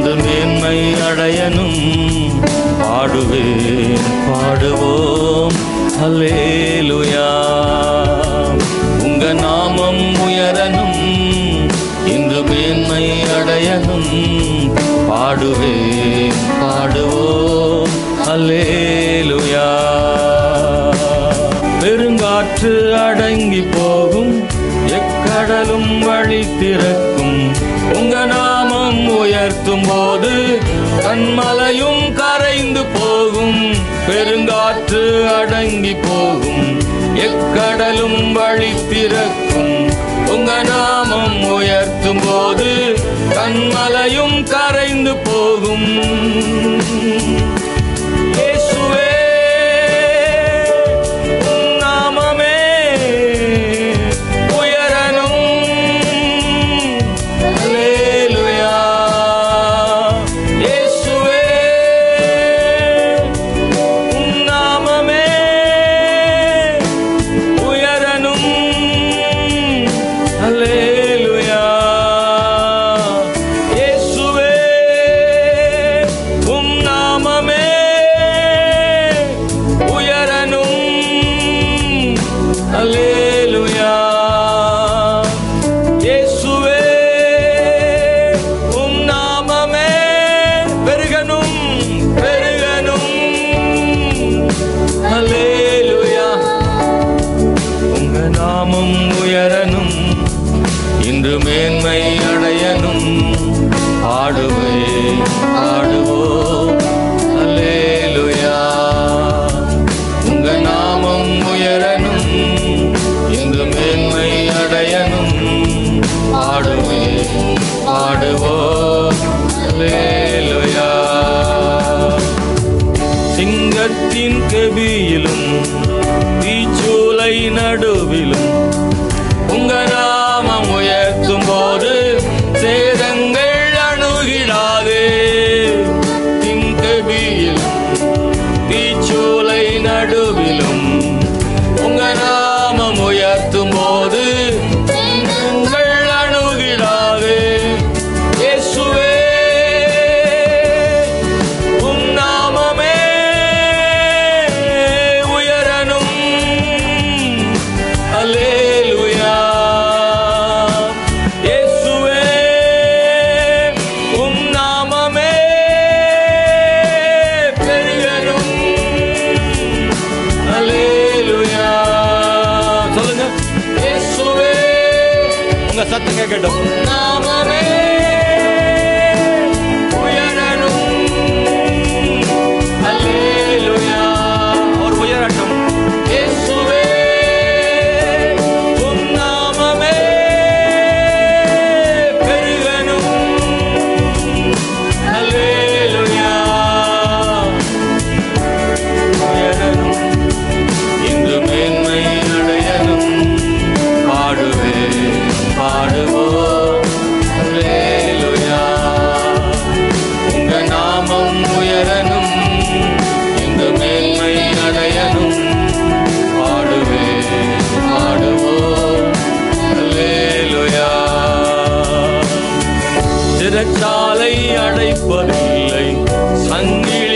இன்று மேன்மை அடையனும் பாடுவேன் பாடுவோம் அல்லேலூயா. உங்க நாமம் உயரனும் இன்று மேன்மை அடையனும் பாடுவேன் பாடுவோம் அல்லேலூயா. பெருங்காற்று அடங்கி போகும், எக்கடலும் வழி திறக்கும். உங்க நாமம் உயர்த்தும் போது கண்மலையும் கரைந்து போகும். பெருங்காற்று அடங்கி போகும், எக்கடலும் வழி திறக்கும். உங்க நாமம் உயர்த்தும் போது கண்மலையும் கரைந்து போகும். இன்று மேன்மை அடையனும் பாடுவேன் பாடுவோம் அல்லேலூயா. உங்க நாமம் உயரனும் இன்று மேன்மை அடையனும் பாடுவேன் பாடுவோம் அல்லேலூயா. சிங்கத்தின் கெபியிலும் தீச்சூளை நடுவிலும் உங்க நாமம் உயர்த்தும் போது சேதங்கள் அணுகிடாதே. தின்கபியிலும் தீச்சூளை நடுவிலும் உங்க நாமம் உயர்த்தும் போது சேதங்கள் அணுகிடாதே. இயேசுவே உம் நாமமே உயரனும் அல்லேலூயா. சத்தம் கேட்கட்டும். நாமமே உயரனும் அல்லேலூயா. ஒரு உயரட்டும். இயேசுவே உம் நாமமே பெருகனும் அல்லேலூயா. உயரனும் இன்று மேன்மை அடையனும் பாடுவேன் பாடுவோம் அல்லேலூயா. உங்க நாமம் உயரனும் இந்த மேன்மை அடையனும் பாடுவேன் பாடுவோம் அல்லேலூயா. சிறைச்சாலை அடைப்பதில்லை, சங்கிலி